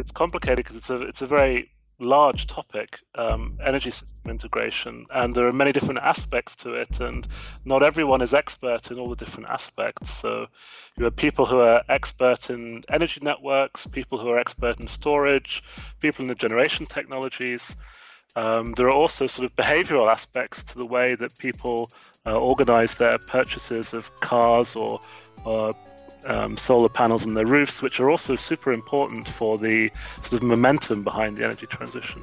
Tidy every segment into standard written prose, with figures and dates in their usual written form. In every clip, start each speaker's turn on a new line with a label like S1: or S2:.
S1: it's complicated because it's a very large topic, energy system integration, and there are many different aspects to it, and not everyone is expert in all the different aspects. So you have people who are expert in energy networks, people who are expert in storage, people in the generation technologies. There are also sort of behavioral aspects to the way that people organize their purchases of cars or solar panels on their roofs, which are also super important for the sort of momentum behind the energy transition.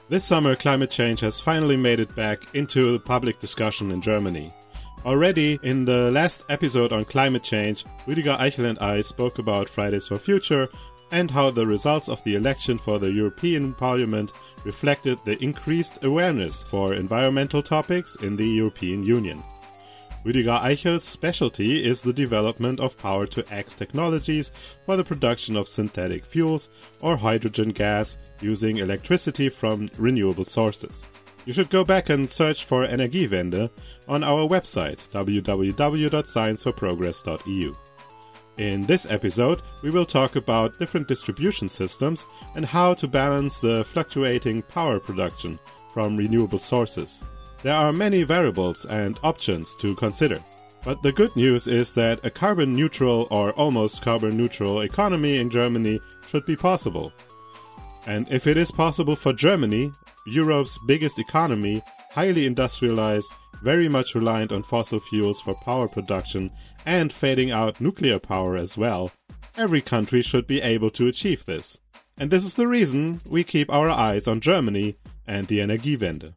S2: This summer, climate change has finally made it back into the public discussion in Germany. Already in the last episode on climate change, Rüdiger Eichel and I spoke about Fridays for Future and how the results of the election for the European Parliament reflected the increased awareness for environmental topics in the European Union. Rüdiger Eichel's specialty is the development of power-to-X technologies for the production of synthetic fuels or hydrogen gas using electricity from renewable sources. You should go back and search for Energiewende on our website www.scienceforprogress.eu. In this episode, we will talk about different distribution systems and how to balance the fluctuating power production from renewable sources. There are many variables and options to consider, but the good news is that a carbon-neutral or almost carbon-neutral economy in Germany should be possible. And if it is possible for Germany, Europe's biggest economy, highly industrialized, very much reliant on fossil fuels for power production and fading out nuclear power as well, every country should be able to achieve this. And this is the reason we keep our eyes on Germany and the Energiewende.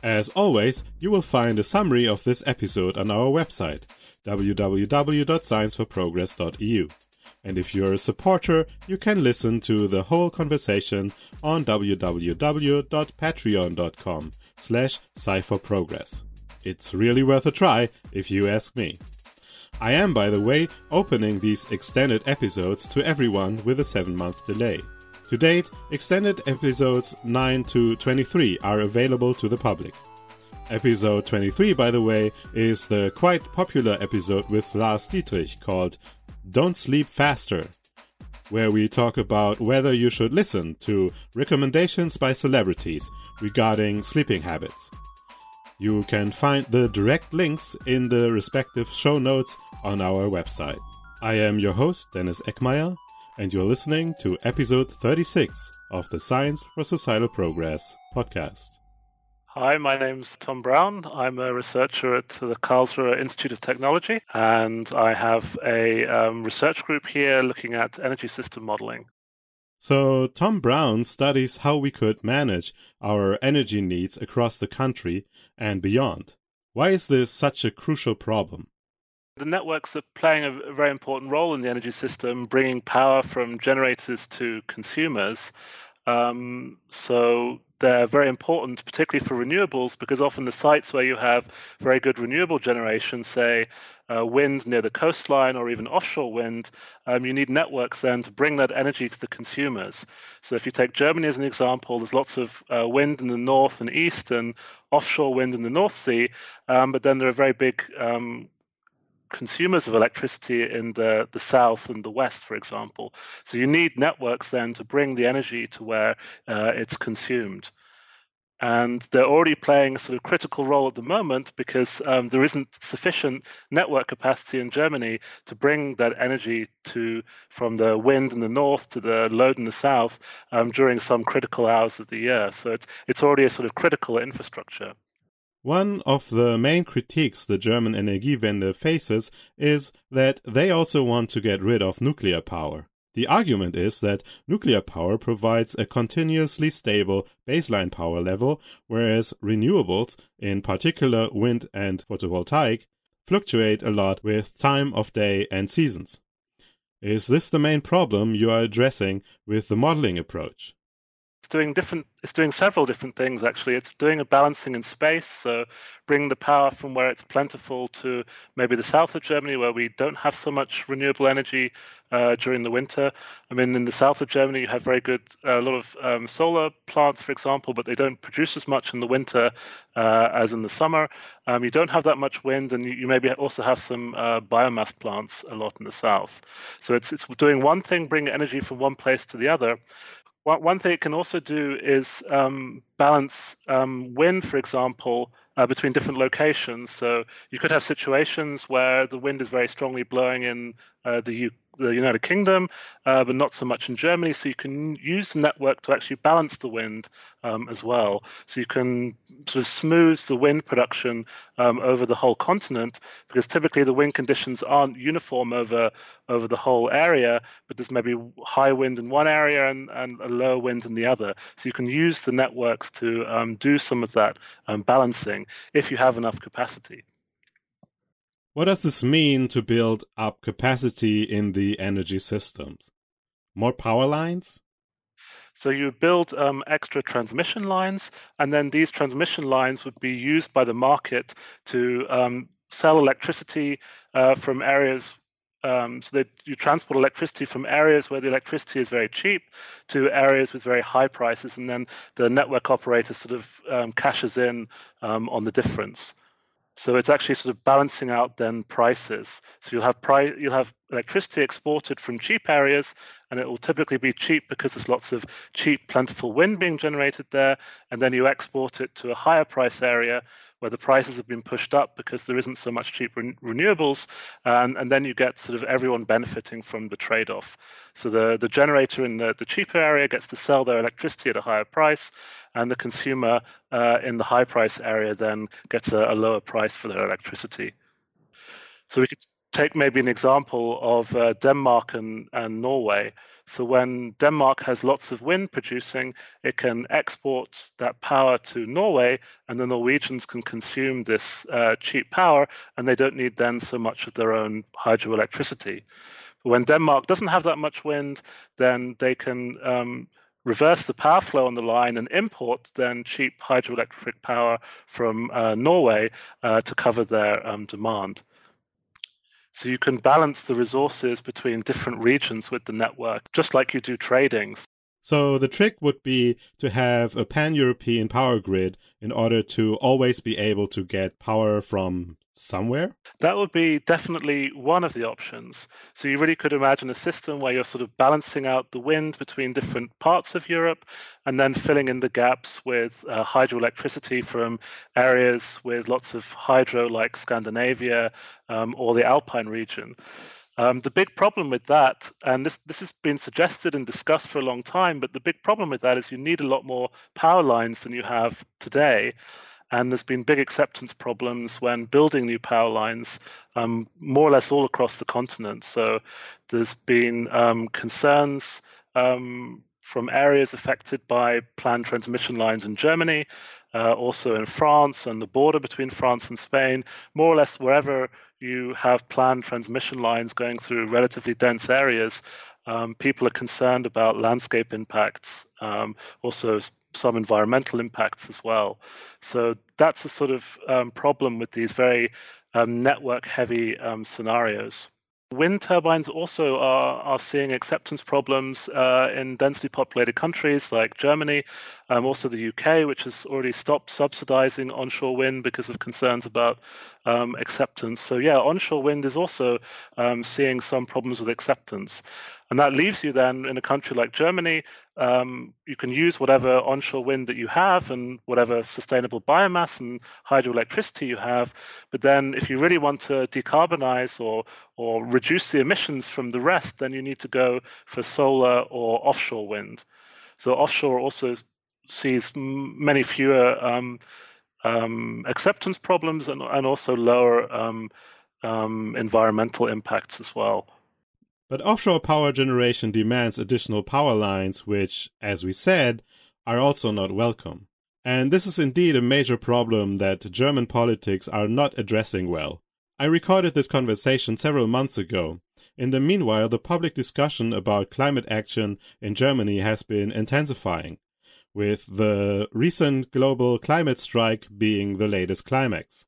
S2: As always, you will find a summary of this episode on our website, www.scienceforprogress.eu. And if you're a supporter, you can listen to the whole conversation on www.patreon.com/sci4progress. It's really worth a try, if you ask me. I am, by the way, opening these extended episodes to everyone with a 7-month delay. To date, extended episodes 9 to 23 are available to the public. Episode 23, by the way, is the quite popular episode with Lars Dietrich called Don't Sleep Faster, where we talk about whether you should listen to recommendations by celebrities regarding sleeping habits. You can find the direct links in the respective show notes on our website. I am your host, Dennis Eckmeyer, and you're listening to episode 36 of the Science for Societal Progress podcast.
S1: Hi, my name's Tom Brown. I'm a researcher at the Karlsruhe Insttitute of Technology, and I have a research group here looking at energy system modeling.
S2: So Tom Brown studies how we could manage our energy needs across the country and beyond. Why is this such a crucial problem?
S1: The networks are playing a very important role in the energy system, bringing power from generators to consumers. So they're very important, particularly for renewables, because often the sites where you have very good renewable generation, say wind near the coastline or even offshore wind, you need networks then to bring that energy to the consumers. So if you take Germany as an example, there's lots of wind in the north and east and offshore wind in the North Sea, but then there are very big consumers of electricity in the south and the west, for example. So you need networks then to bring the energy to where it's consumed. And they're already playing a sort of critical role at the moment because there isn't sufficient network capacity in Germany to bring that energy from the wind in the north to the load in the south during some critical hours of the year. So it's already a sort of critical infrastructure.
S2: One of the main critiques the German Energiewende faces is that they also want to get rid of nuclear power. The argument is that nuclear power provides a continuously stable baseline power level, whereas renewables, in particular wind and photovoltaic, fluctuate a lot with time of day and seasons. Is this the main problem you are addressing with the modeling approach?
S1: It's doing several different things, actually. It's doing a balancing in space, so bring the power from where it's plentiful to maybe the south of Germany, where we don't have so much renewable energy during the winter. I mean, in the south of Germany, you have very good, a lot of solar plants, for example, but they don't produce as much in the winter as in the summer. You don't have that much wind, and you maybe also have some biomass plants a lot in the south. So it's doing one thing, bring energy from one place to the other. One thing it can also do is balance wind, for example, between different locations. So you could have situations where the wind is very strongly blowing in the United Kingdom, but not so much in Germany. So you can use the network to actually balance the wind as well. So you can sort of smooth the wind production over the whole continent, because typically the wind conditions aren't uniform over the whole area, but there's maybe high wind in one area and a low wind in the other. So you can use the networks to do some of that balancing if you have enough capacity.
S2: What does this mean to build up capacity in the energy systems? More power lines?
S1: So you build extra transmission lines, and then these transmission lines would be used by the market to sell electricity from areas. So that you transport electricity from areas where the electricity is very cheap to areas with very high prices, and then the network operator sort of cashes in on the difference. So it's actually sort of balancing out then prices. So you'll have electricity exported from cheap areas, and it will typically be cheap because there's lots of cheap, plentiful wind being generated there. And then you export it to a higher price area where the prices have been pushed up because there isn't so much cheap renewables. And then you get sort of everyone benefiting from the trade-off. So the generator in the cheaper area gets to sell their electricity at a higher price, and the consumer in the high price area then gets a lower price for their electricity. So we could take maybe an example of Denmark and Norway. So when Denmark has lots of wind producing, it can export that power to Norway, and the Norwegians can consume this cheap power, and they don't need then so much of their own hydroelectricity. But when Denmark doesn't have that much wind, then they can reverse the power flow on the line and import then cheap hydroelectric power from Norway to cover their demand. So you can balance the resources between different regions with the network, just like you do trading.
S2: So the trick would be to have a pan-European power grid in order to always be able to get power from somewhere?
S1: That would be definitely one of the options. So you really could imagine a system where you're sort of balancing out the wind between different parts of Europe and then filling in the gaps with hydroelectricity from areas with lots of hydro like Scandinavia or the Alpine region. The big problem with that, and this has been suggested and discussed for a long time, but the big problem with that is you need a lot more power lines than you have today. And there's been big acceptance problems when building new power lines, more or less all across the continent. So there's been concerns from areas affected by planned transmission lines in Germany, also in France and the border between France and Spain. More or less wherever you have planned transmission lines going through relatively dense areas, people are concerned about landscape impacts, also some environmental impacts as well. So that's a sort of problem with these very network-heavy scenarios. Wind turbines also are seeing acceptance problems in densely populated countries like Germany, also the UK, which has already stopped subsidizing onshore wind because of concerns about acceptance. So yeah, onshore wind is also seeing some problems with acceptance. And that leaves you then in a country like Germany, you can use whatever onshore wind that you have and whatever sustainable biomass and hydroelectricity you have. But then if you really want to decarbonize or reduce the emissions from the rest, then you need to go for solar or offshore wind. So offshore also sees many fewer acceptance problems and also lower environmental impacts as well.
S2: But offshore power generation demands additional power lines, which, as we said, are also not welcome. And this is indeed a major problem that German politics are not addressing well. I recorded this conversation several months ago. In the meanwhile, the public discussion about climate action in Germany has been intensifying. with the recent global climate strike being the latest climax.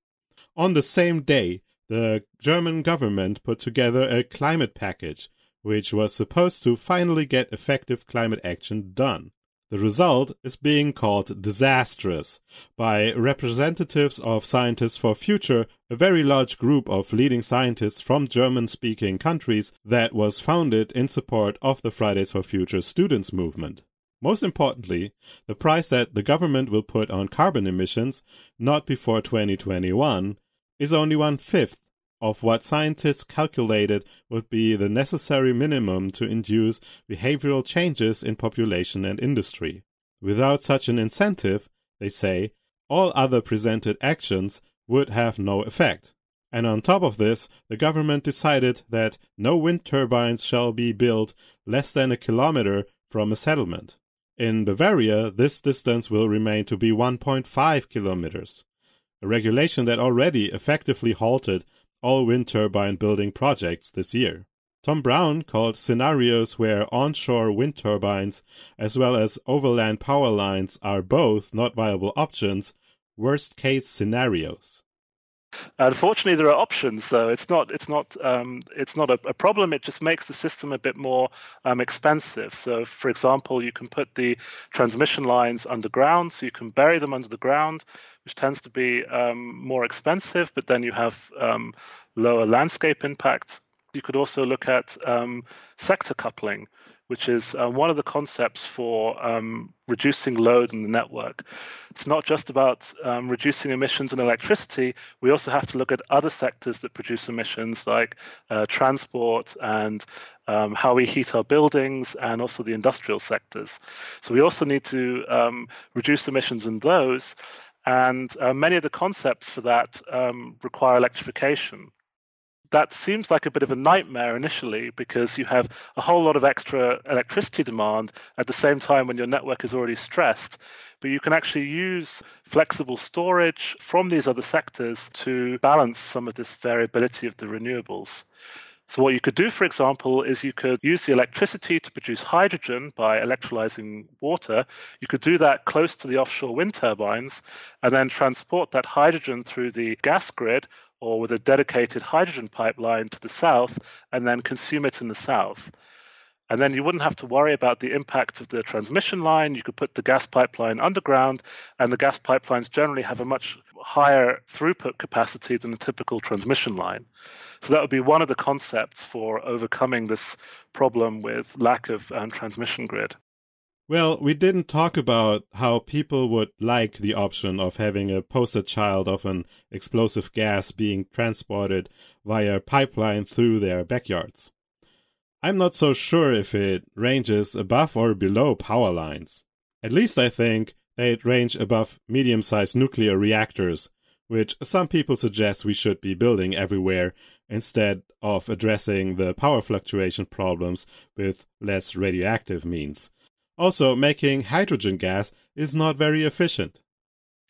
S2: On the same day, the German government put together a climate package, which was supposed to finally get effective climate action done. The result is being called disastrous by representatives of Scientists for Future, a very large group of leading scientists from German-speaking countries that was founded in support of the Fridays for Future students movement. Most importantly, the price that the government will put on carbon emissions, not before 2021, is only 1/5 of what scientists calculated would be the necessary minimum to induce behavioral changes in population and industry. Without such an incentive, they say, all other presented actions would have no effect. And on top of this, the government decided that no wind turbines shall be built less than a kilometer from a settlement. In Bavaria, this distance will remain to be 1.5 kilometers, a regulation that already effectively halted all wind turbine building projects this year. Tom Brown called scenarios where onshore wind turbines as well as overland power lines are both not viable options worst-case scenarios.
S1: Unfortunately, there are options, so it's not a problem. It just makes the system a bit more expensive. So, for example, you can put the transmission lines underground, so you can bury them under the ground, which tends to be more expensive, but then you have lower landscape impact. You could also look at sector coupling, which is one of the concepts for reducing load in the network. It's not just about reducing emissions in electricity. We also have to look at other sectors that produce emissions, like transport and how we heat our buildings, and also the industrial sectors. So we also need to reduce emissions in those, and many of the concepts for that require electrification. That seems like a bit of a nightmare initially, because you have a whole lot of extra electricity demand at the same time when your network is already stressed. But you can actually use flexible storage from these other sectors to balance some of this variability of the renewables. So what you could do, for example, is you could use the electricity to produce hydrogen by electrolyzing water. You could do that close to the offshore wind turbines and then transport that hydrogen through the gas grid or with a dedicated hydrogen pipeline to the south, and then consume it in the south. And then you wouldn't have to worry about the impact of the transmission line. You could put the gas pipeline underground, and the gas pipelines generally have a much higher throughput capacity than a typical transmission line. So that would be one of the concepts for overcoming this problem with lack of transmission grid.
S2: Well, we didn't talk about how people would like the option of having a poster child of an explosive gas being transported via pipeline through their backyards. I'm not so sure if it ranges above or below power lines. At least I think they'd range above medium-sized nuclear reactors, which some people suggest we should be building everywhere instead of addressing the power fluctuation problems with less radioactive means. Also, making hydrogen gas is not very efficient.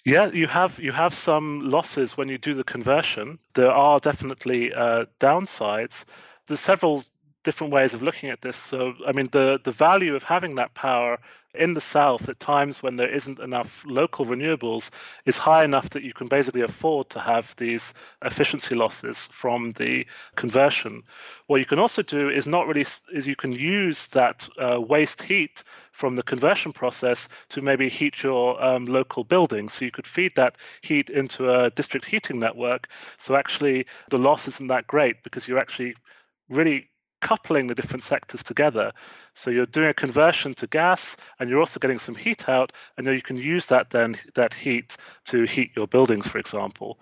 S1: Yeah, you have some losses when you do the conversion. There are definitely downsides. There's several different ways of looking at this. So, I mean, the value of having that power in the south at times when there isn't enough local renewables is high enough that you can basically afford to have these efficiency losses from the conversion. What you can also do is you can use that waste heat from the conversion process to maybe heat your local buildings. So you could feed that heat into a district heating network. So actually the loss isn't that great, because you're actually really coupling the different sectors together. So you're doing a conversion to gas, and you're also getting some heat out, and then you can use that heat to heat your buildings, for example.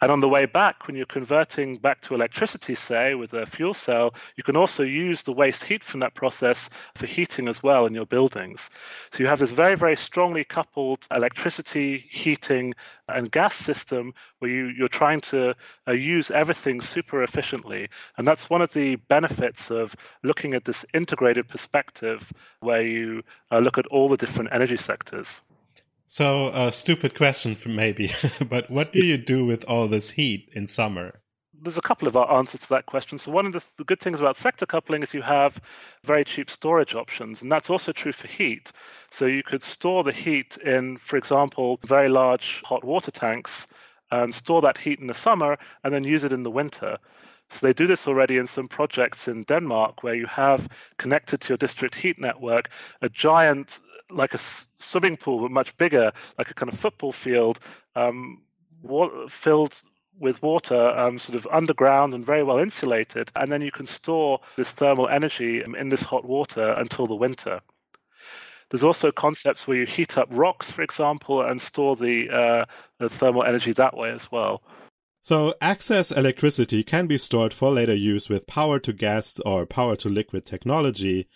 S1: And on the way back, when you're converting back to electricity, say, with a fuel cell, you can also use the waste heat from that process for heating as well in your buildings. So you have this very, very strongly coupled electricity, heating, and gas system where you're trying to use everything super efficiently. And that's one of the benefits of looking at this integrated perspective where you look at all the different energy sectors.
S2: So, a stupid question maybe, but what do you do with all this heat in summer?
S1: there's a couple of answers to that question. So one of the good things about sector coupling is you have very cheap storage options, and that's also true for heat. So you could store the heat in, for example, very large hot water tanks and store that heat in the summer and then use it in the winter. So they do this already in some projects in Denmark where you have connected to your district heat network a giant, like a swimming pool, but much bigger, like a kind of football field, filled with water, sort of underground and very well insulated. And then you can store this thermal energy in this hot water until the winter. There's also concepts where you heat up rocks, for example, and store the thermal energy that way as well.
S2: So excess electricity can be stored for later use with power-to-gas or power-to-liquid technology,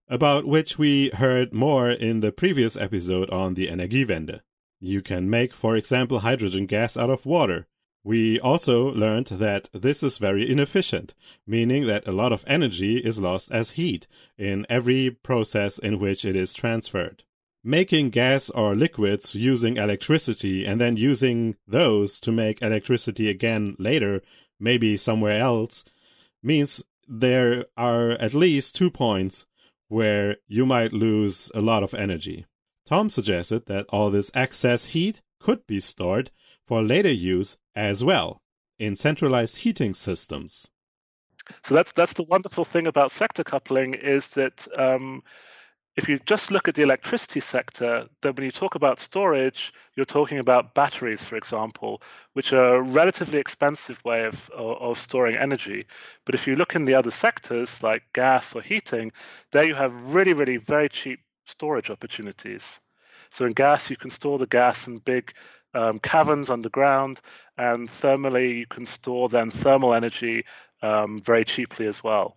S2: about which we heard more in the previous episode on the Energiewende. You can make, for example, hydrogen gas out of water. We also learned that this is very inefficient, meaning that a lot of energy is lost as heat in every process in which it is transferred. Making gas or liquids using electricity and then using those to make electricity again later, maybe somewhere else, means there are at least 2 points where you might lose a lot of energy. Tom suggested that all this excess heat could be stored for later use as well in centralized heating systems.
S1: So that's the wonderful thing about sector coupling is that if you just look at the electricity sector, then when you talk about storage, you're talking about batteries, for example, which are a relatively expensive way of storing energy. But if you look in the other sectors, like gas or heating, there you have really, really very cheap storage opportunities. So in gas, you can store the gas in big caverns underground, and thermally, you can store then thermal energy very cheaply as well.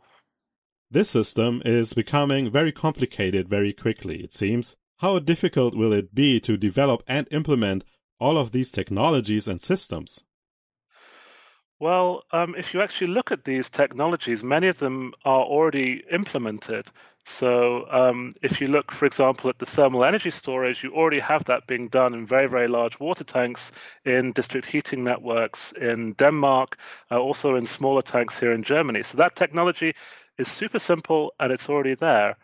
S2: This system is becoming very complicated very quickly, it seems. How difficult will it be to develop and implement all of these technologies and systems?
S1: Well, if you actually look at these technologies, many of them are already implemented. So if you look, for example, at the thermal energy storage, you already have that being done in very, very large water tanks in district heating networks in Denmark, also in smaller tanks here in Germany. So that technology is super simple and it's already there.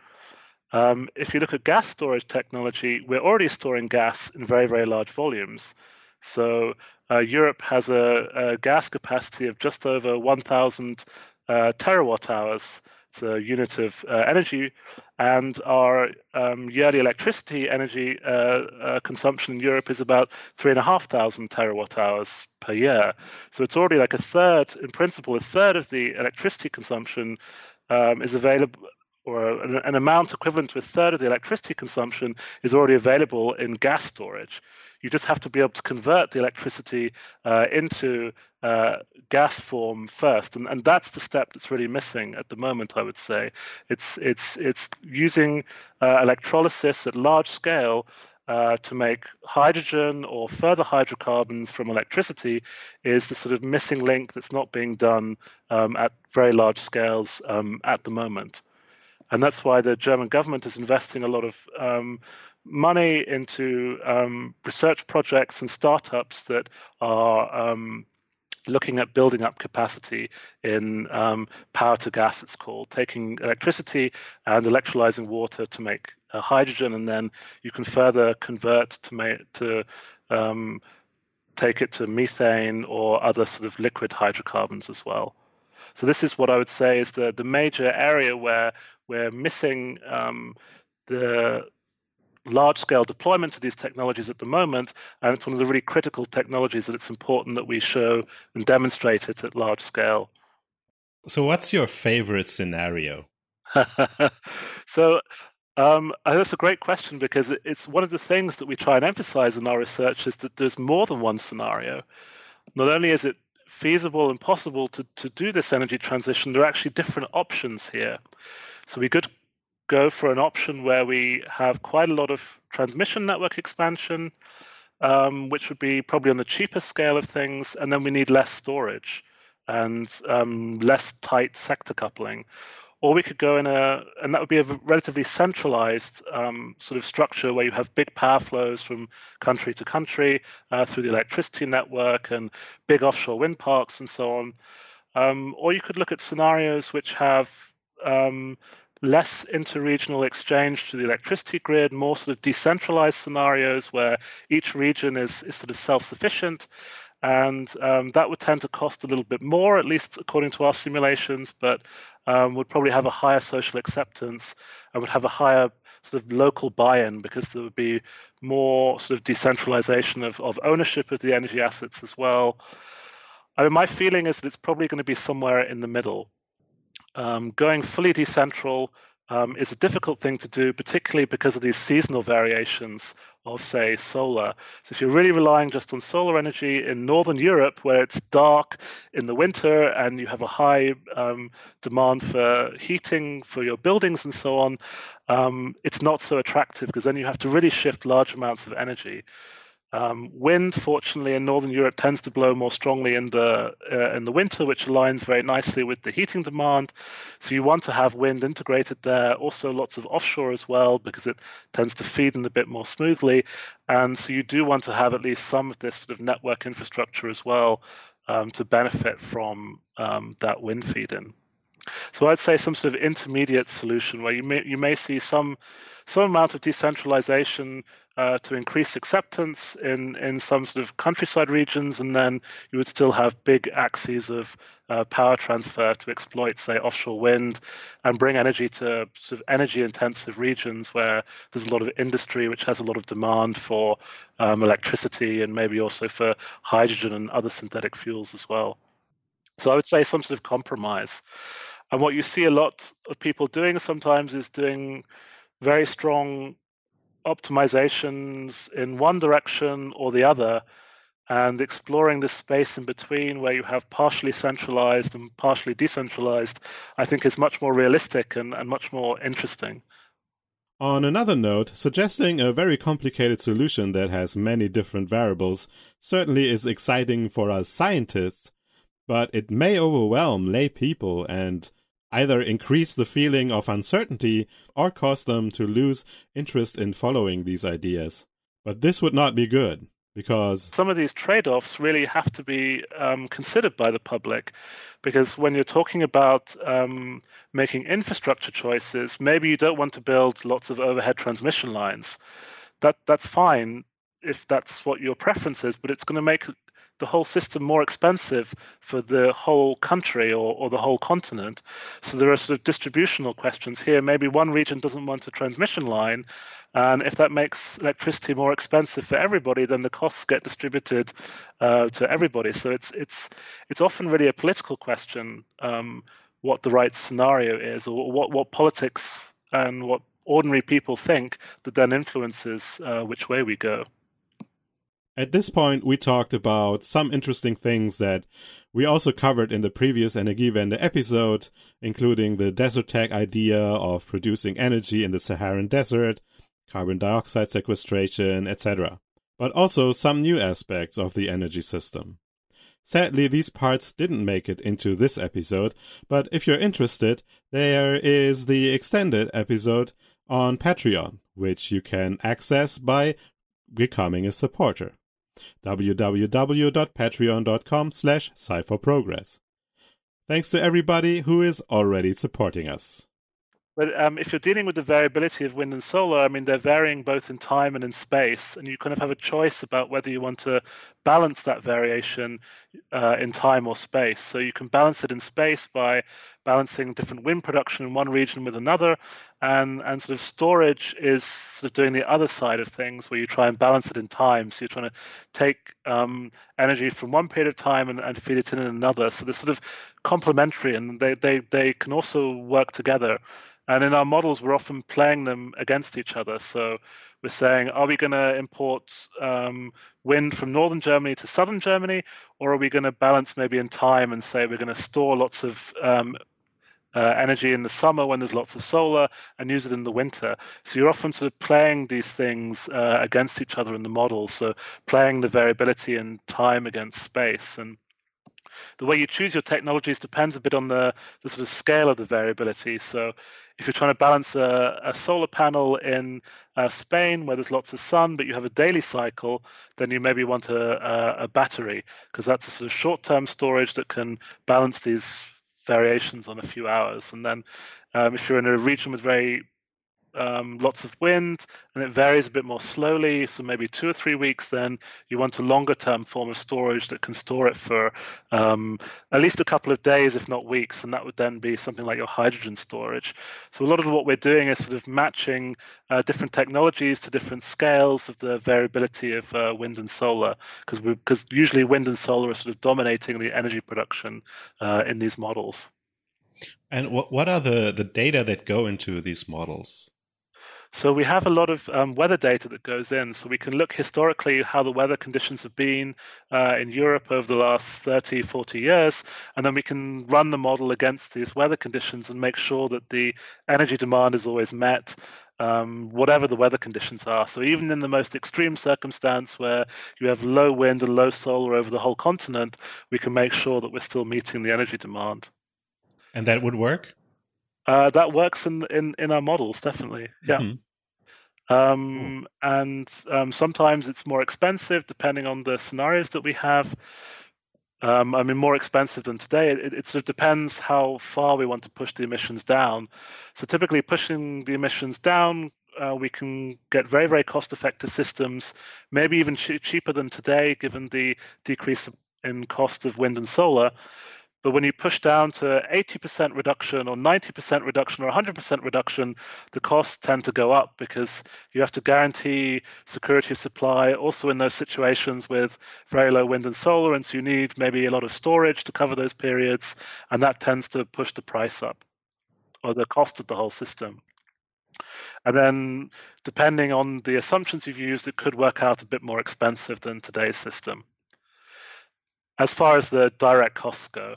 S1: If you look at gas storage technology, we're already storing gas in very, very large volumes. So Europe has a gas capacity of just over 1,000 terawatt hours. It's a unit of energy, and our yearly electricity energy consumption in Europe is about 3,500 terawatt hours per year. So it's already like a third, in principle, a third of the electricity consumption is available, or an amount equivalent to a third of the electricity consumption is already available in gas storage. You just have to be able to convert the electricity into gas form first, and that's the step that's really missing at the moment. I would say it's using electrolysis at large scale to make hydrogen or further hydrocarbons from electricity is the sort of missing link that's not being done at very large scales at the moment. And that's why the German government is investing a lot of money into research projects and startups that are looking at building up capacity in power to gas, it's called, taking electricity and electrolyzing water to make hydrogen, and then you can further convert to take it to methane or other sort of liquid hydrocarbons as well. So this is what I would say is the major area where we're missing the large-scale deployment of these technologies at the moment, and it's one of the really critical technologies that it's important that we show and demonstrate it at large scale.
S2: So what's your favorite scenario?
S1: So that's a great question, because it's one of the things that we try and emphasize in our research is that there's more than one scenario. Not only is it feasible and possible to do this energy transition, there are actually different options here. So we could go for an option where we have quite a lot of transmission network expansion, which would be probably on the cheaper scale of things, and then we need less storage and less tight sector coupling. Or we could go and that would be a relatively centralized sort of structure where you have big power flows from country to country through the electricity network and big offshore wind parks and so on. Or you could look at scenarios which have less interregional exchange to the electricity grid, more sort of decentralized scenarios where each region is sort of self-sufficient. And that would tend to cost a little bit more, at least according to our simulations, but would probably have a higher social acceptance and would have a higher sort of local buy-in, because there would be more sort of decentralization of ownership of the energy assets as well. I mean, my feeling is that it's probably going to be somewhere in the middle. Going fully decentral is a difficult thing to do, particularly because of these seasonal variations of, say, solar. So if you're really relying just on solar energy in Northern Europe, where it's dark in the winter and you have a high demand for heating for your buildings and so on, it's not so attractive, because then you have to really shift large amounts of energy. Wind, fortunately, in Northern Europe tends to blow more strongly in the winter, which aligns very nicely with the heating demand. So you want to have wind integrated there. Also, lots of offshore as well, because it tends to feed in a bit more smoothly. And so you do want to have at least some of this sort of network infrastructure as well, to benefit from that wind feed in. So I'd say some sort of intermediate solution where you may see some amount of decentralization to increase acceptance in some sort of countryside regions, and then you would still have big axes of power transfer to exploit, say, offshore wind, and bring energy to sort of energy-intensive regions where there's a lot of industry which has a lot of demand for electricity, and maybe also for hydrogen and other synthetic fuels as well. So I would say some sort of compromise. And what you see a lot of people doing sometimes is doing very strong optimizations in one direction or the other, and exploring this space in between where you have partially centralized and partially decentralized, I think is much more realistic and much more interesting.
S2: On another note, suggesting a very complicated solution that has many different variables certainly is exciting for us scientists, but it may overwhelm lay people and either increase the feeling of uncertainty or cause them to lose interest in following these ideas. But this would not be good, because
S1: some of these trade-offs really have to be considered by the public, because when you're talking about making infrastructure choices, maybe you don't want to build lots of overhead transmission lines. That's fine if that's what your preference is, but it's going to make the whole system more expensive for the whole country or the whole continent. So there are sort of distributional questions here. Maybe one region doesn't want a transmission line, and if that makes electricity more expensive for everybody, then the costs get distributed to everybody. So it's often really a political question, what the right scenario is, or what politics and what ordinary people think that then influences which way we go.
S2: At this point, we talked about some interesting things that we also covered in the previous Energiewende episode, including the desert tech idea of producing energy in the Saharan desert, carbon dioxide sequestration, etc. But also some new aspects of the energy system. Sadly, these parts didn't make it into this episode, but if you're interested, there is the extended episode on Patreon, which you can access by becoming a supporter. www.patreon.com/sci4progress. Thanks to everybody who is already supporting us.
S1: But if you're dealing with the variability of wind and solar, I mean, they're varying both in time and in space, and you kind of have a choice about whether you want to balance that variation in time or space. So you can balance it in space by balancing different wind production in one region with another, and sort of storage is sort of doing the other side of things, where you try and balance it in time. So you're trying to take energy from one period of time and feed it in another. So they're sort of complementary, and they can also work together. And in our models, we're often playing them against each other. So we're saying, are we going to import wind from northern Germany to southern Germany, or are we going to balance maybe in time and say we're going to store lots of energy in the summer when there's lots of solar and use it in the winter? So you're often sort of playing these things against each other in the model. So playing the variability in time against space. And The way you choose your technologies depends a bit on the sort of scale of the variability. So if you're trying to balance a solar panel in Spain where there's lots of sun, but you have a daily cycle, then you maybe want a battery, because that's a sort of short-term storage that can balance these variations on a few hours. And then if you're in a region with very lots of wind and it varies a bit more slowly, so maybe 2 or 3 weeks, then you want a longer term form of storage that can store it for at least a couple of days, if not weeks, and that would then be something like your hydrogen storage. So a lot of what we're doing is sort of matching different technologies to different scales of the variability of wind and solar, because usually wind and solar are sort of dominating the energy production in these models.
S2: And what are the data that go into these models?
S1: So we have a lot of weather data that goes in. So we can look historically how the weather conditions have been in Europe over the last 30, 40 years. And then we can run the model against these weather conditions and make sure that the energy demand is always met, whatever the weather conditions are. So even in the most extreme circumstance where you have low wind and low solar over the whole continent, we can make sure that we're still meeting the energy demand.
S2: And that would work?
S1: That works in our models, definitely. Yeah.
S2: Mm-hmm.
S1: And sometimes it's more expensive depending on the scenarios that we have. I mean, more expensive than today. It sort of depends how far we want to push the emissions down. So typically pushing the emissions down, we can get very, very cost-effective systems, maybe even cheaper than today, given the decrease in cost of wind and solar. But when you push down to 80% reduction or 90% reduction or 100% reduction, the costs tend to go up because you have to guarantee security of supply also in those situations with very low wind and solar. And so you need maybe a lot of storage to cover those periods. And that tends to push the price up or the cost of the whole system. And then depending on the assumptions you've used, it could work out a bit more expensive than today's system. As far as the direct costs go,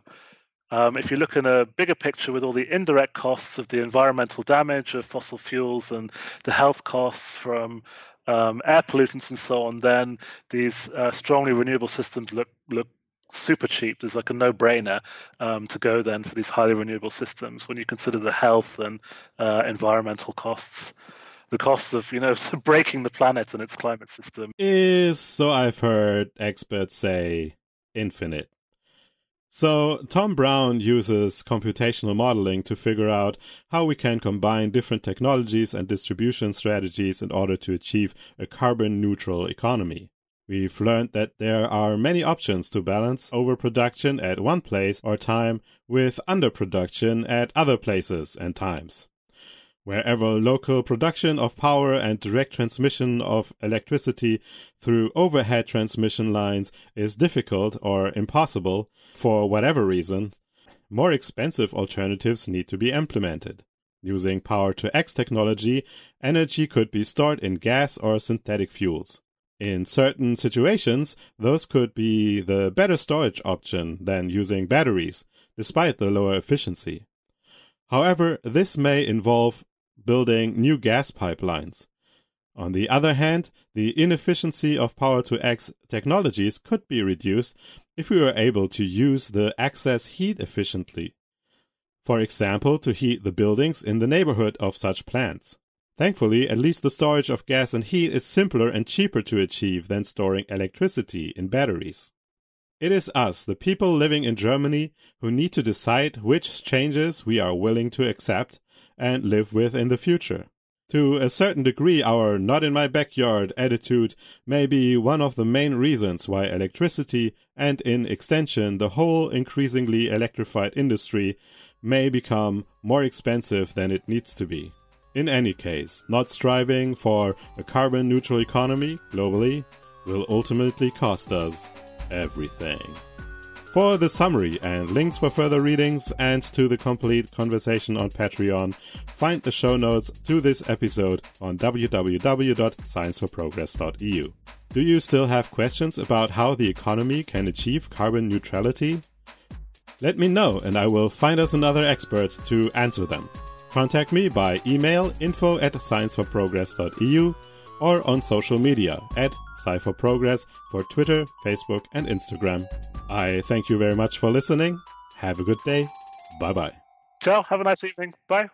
S1: if you look in a bigger picture with all the indirect costs of the environmental damage of fossil fuels and the health costs from air pollutants and so on, then these strongly renewable systems look super cheap. There's like a no-brainer to go then for these highly renewable systems when you consider the health and environmental costs. The costs of, breaking the planet and its climate system
S2: is, so I've heard experts say, infinite. So Tom Brown uses computational modeling to figure out how we can combine different technologies and distribution strategies in order to achieve a carbon-neutral economy. We've learned that there are many options to balance overproduction at one place or time with underproduction at other places and times. Wherever local production of power and direct transmission of electricity through overhead transmission lines is difficult or impossible for whatever reason, more expensive alternatives need to be implemented. Using power-to-X technology, energy could be stored in gas or synthetic fuels. In certain situations, those could be the better storage option than using batteries, despite the lower efficiency. However, this may involve building new gas pipelines. On the other hand, the inefficiency of power-to-X technologies could be reduced if we were able to use the excess heat efficiently. For example, to heat the buildings in the neighborhood of such plants. Thankfully, at least the storage of gas and heat is simpler and cheaper to achieve than storing electricity in batteries. It is us, the people living in Germany, who need to decide which changes we are willing to accept and live with in the future. To a certain degree, our not-in-my-backyard attitude may be one of the main reasons why electricity, and in extension the whole increasingly electrified industry, may become more expensive than it needs to be. In any case, not striving for a carbon-neutral economy globally will ultimately cost us everything. For the summary and links for further readings and to the complete conversation on Patreon, find the show notes to this episode on www.scienceforprogress.eu. Do you still have questions about how the economy can achieve carbon neutrality? Let me know and I will find us another expert to answer them. Contact me by email info@scienceforprogress.eu or on social media @Sci4Progress for Twitter, Facebook and Instagram. I thank you very much for listening. Have a good day. Bye-bye.
S1: Ciao. Have a nice evening. Bye.